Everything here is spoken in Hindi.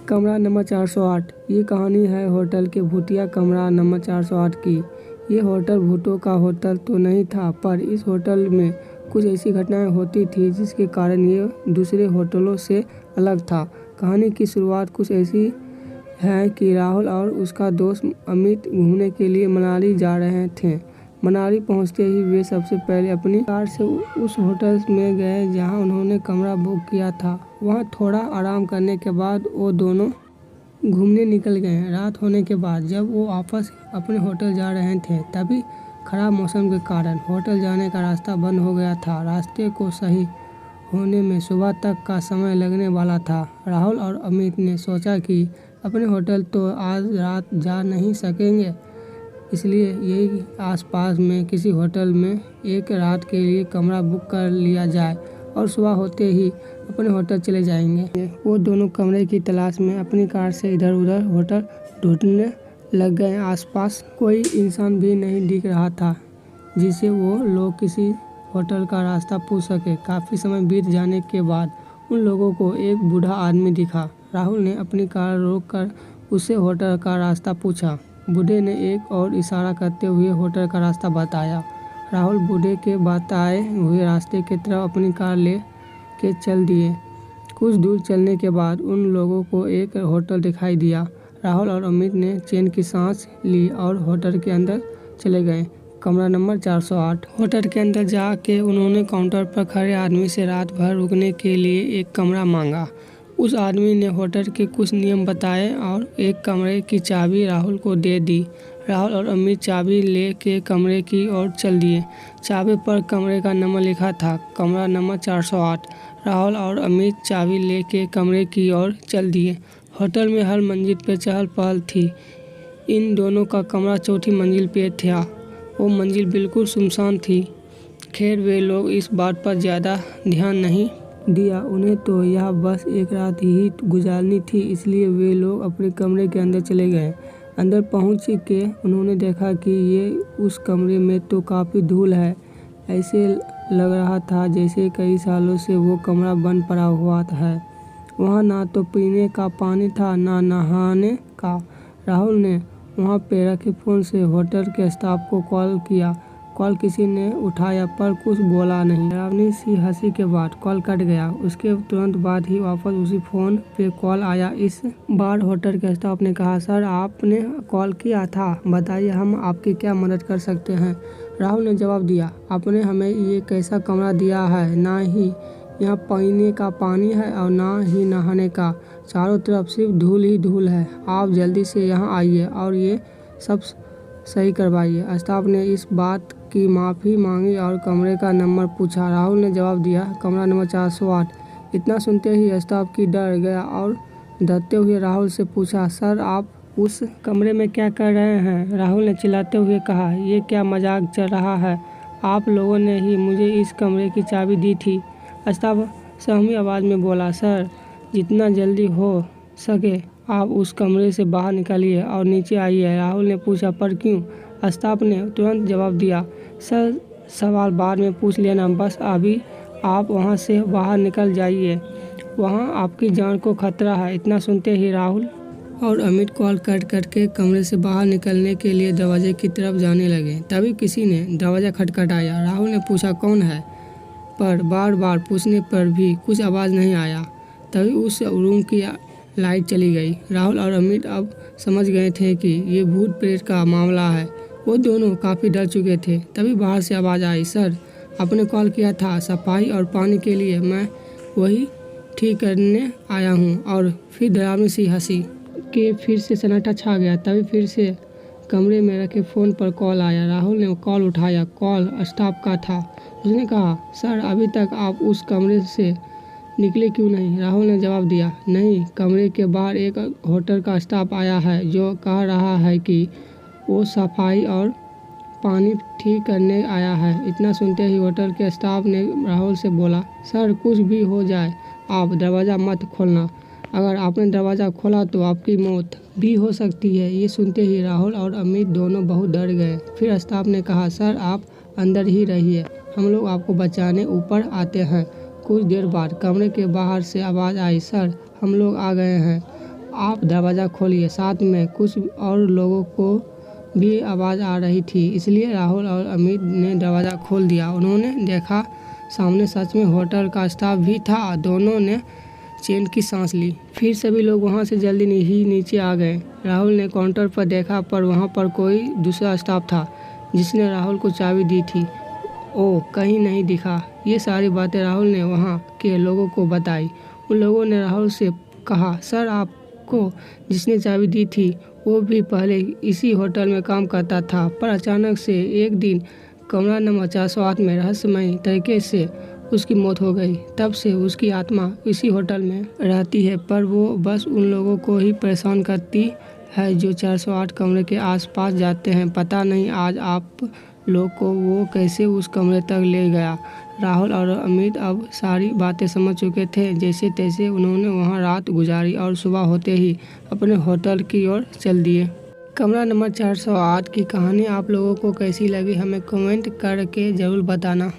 कमरा नंबर 408। ये कहानी है होटल के भूतिया कमरा नंबर 408 की। ये होटल भूतों का होटल तो नहीं था, पर इस होटल में कुछ ऐसी घटनाएं होती थी जिसके कारण ये दूसरे होटलों से अलग था। कहानी की शुरुआत कुछ ऐसी है कि राहुल और उसका दोस्त अमित घूमने के लिए मनाली जा रहे थे। मनाली पहुंचते ही वे सबसे पहले अपनी कार से उस होटल में गए जहां उन्होंने कमरा बुक किया था। वहां थोड़ा आराम करने के बाद वो दोनों घूमने निकल गए। रात होने के बाद जब वो वापस अपने होटल जा रहे थे, तभी खराब मौसम के कारण होटल जाने का रास्ता बंद हो गया था। रास्ते को सही होने में सुबह तक का समय लगने वाला था। राहुल और अमित ने सोचा कि अपने होटल तो आज रात जा नहीं सकेंगे, इसलिए यही आसपास में किसी होटल में एक रात के लिए कमरा बुक कर लिया जाए और सुबह होते ही अपने होटल चले जाएंगे। वो दोनों कमरे की तलाश में अपनी कार से इधर उधर होटल ढूंढने लग गए। आसपास कोई इंसान भी नहीं दिख रहा था जिसे वो लोग किसी होटल का रास्ता पूछ सके। काफ़ी समय बीत जाने के बाद उन लोगों को एक बूढ़ा आदमी दिखा। राहुल ने अपनी कार रोककर उससे होटल का रास्ता पूछा। बूढ़े ने एक और इशारा करते हुए होटल का रास्ता बताया। राहुल बूढ़े के बताए हुए रास्ते की तरफ अपनी कार ले के चल दिए। कुछ दूर चलने के बाद उन लोगों को एक होटल दिखाई दिया। राहुल और अमित ने चैन की सांस ली और होटल के अंदर चले गए। कमरा नंबर 408। होटल के अंदर जाके उन्होंने काउंटर पर खड़े आदमी से रात भर रुकने के लिए एक कमरा मांगा। उस आदमी ने होटल के कुछ नियम बताए और एक कमरे की चाबी राहुल को दे दी। राहुल और अमित चाबी ले के कमरे की ओर चल दिए। चाबी पर कमरे का नंबर लिखा था, कमरा नंबर 408। राहुल और अमित चाबी ले के कमरे की ओर चल दिए। होटल में हर मंजिल पे चहल पहल थी। इन दोनों का कमरा चौथी मंजिल पे था। वो मंजिल बिल्कुल सुनसान थी। खैर, वे लोग इस बात पर ज़्यादा ध्यान नहीं दिया। उन्हें तो यह बस एक रात ही गुजारनी थी, इसलिए वे लोग अपने कमरे के अंदर चले गए। अंदर पहुंच के उन्होंने देखा कि ये उस कमरे में तो काफ़ी धूल है। ऐसे लग रहा था जैसे कई सालों से वो कमरा बंद पड़ा हुआ है। वहाँ ना तो पीने का पानी था, ना नहाने का। राहुल ने वहाँ पे रखे फ़ोन से होटल के स्टाफ को कॉल किया। कॉल किसी ने उठाया पर कुछ बोला नहीं। डरावनी सी हंसी के बाद कॉल कट गया। उसके तुरंत बाद ही वापस उसी फ़ोन पे कॉल आया। इस बार होटल के स्टाफ ने कहा, सर आपने कॉल किया था, बताइए हम आपकी क्या मदद कर सकते हैं। राहुल ने जवाब दिया, आपने हमें ये कैसा कमरा दिया है, ना ही यहाँ पीने का पानी है और ना ही नहाने का। चारों तरफ सिर्फ धूल ही धूल है। आप जल्दी से यहाँ आइए और ये सब सही करवाइए। स्टाफ ने इस बात की माफ़ी मांगी और कमरे का नंबर पूछा। राहुल ने जवाब दिया, कमरा नंबर 408। इतना सुनते ही स्टाफ की डर गया और डरते हुए राहुल से पूछा, सर आप उस कमरे में क्या कर रहे हैं। राहुल ने चिल्लाते हुए कहा, ये क्या मजाक चल रहा है, आप लोगों ने ही मुझे इस कमरे की चाबी दी थी। स्टाफ सहमी आवाज़ में बोला, सर जितना जल्दी हो सके आप उस कमरे से बाहर निकलिए और नीचे आइए। राहुल ने पूछा, पर क्यों। स्टाफ ने तुरंत जवाब दिया, सर सवाल बाद में पूछ लेना, बस अभी आप वहां से बाहर निकल जाइए, वहां आपकी जान को खतरा है। इतना सुनते ही राहुल और अमित कॉल कट करके कमरे से बाहर निकलने के लिए दरवाजे की तरफ जाने लगे। तभी किसी ने दरवाज़ा खटखटाया। राहुल ने पूछा, कौन है, पर बार बार पूछने पर भी कुछ आवाज़ नहीं आया। तभी उस रूम की लाइट चली गई। राहुल और अमित अब समझ गए थे कि ये भूत प्रेत का मामला है। वो दोनों काफ़ी डर चुके थे। तभी बाहर से आवाज़ आई, सर आपने कॉल किया था सफाई और पानी के लिए, मैं वही ठीक करने आया हूँ। और फिर डरावनी सी हंसी के फिर से सन्नाटा छा गया। तभी फिर से कमरे में रखे फ़ोन पर कॉल आया। राहुल ने कॉल उठाया। कॉल स्टाफ का था। उसने कहा, सर अभी तक आप उस कमरे से निकले क्यों नहीं। राहुल ने जवाब दिया, नहीं, कमरे के बाहर एक होटल का स्टाफ आया है जो कह रहा है कि वो सफाई और पानी ठीक करने आया है। इतना सुनते ही होटल के स्टाफ ने राहुल से बोला, सर कुछ भी हो जाए आप दरवाज़ा मत खोलना, अगर आपने दरवाज़ा खोला तो आपकी मौत भी हो सकती है। ये सुनते ही राहुल और अमित दोनों बहुत डर गए। फिर स्टाफ ने कहा, सर आप अंदर ही रहिए, हम लोग आपको बचाने ऊपर आते हैं। कुछ देर बाद कमरे के बाहर से आवाज़ आई, सर हम लोग आ गए हैं। आप दरवाज़ा खोलिए। साथ में कुछ और लोगों को भी आवाज़ आ रही थी, इसलिए राहुल और अमित ने दरवाज़ा खोल दिया। उन्होंने देखा सामने सच में होटल का स्टाफ भी था। दोनों ने चैन की सांस ली। फिर सभी लोग वहाँ से जल्दी ही नीचे आ गए। राहुल ने काउंटर पर देखा पर वहाँ पर कोई दूसरा स्टाफ था जिसने राहुल को चाबी दी थी। ओ कहीं नहीं दिखा। ये सारी बातें राहुल ने वहाँ के लोगों को बताई। उन लोगों ने राहुल से कहा, सर आपको जिसने चाबी दी थी वो भी पहले इसी होटल में काम करता था, पर अचानक से एक दिन कमरा नंबर 408 में रहस्यमय तरीके से उसकी मौत हो गई। तब से उसकी आत्मा इसी होटल में रहती है, पर वो बस उन लोगों को ही परेशान करती है जो 408 कमरे के आसपास जाते हैं। पता नहीं आज आप लोग को वो कैसे उस कमरे तक ले गया। राहुल और अमित अब सारी बातें समझ चुके थे। जैसे तैसे उन्होंने वहाँ रात गुजारी और सुबह होते ही अपने होटल की ओर चल दिए। कमरा नंबर 408 की कहानी आप लोगों को कैसी लगी हमें कमेंट करके ज़रूर बताना।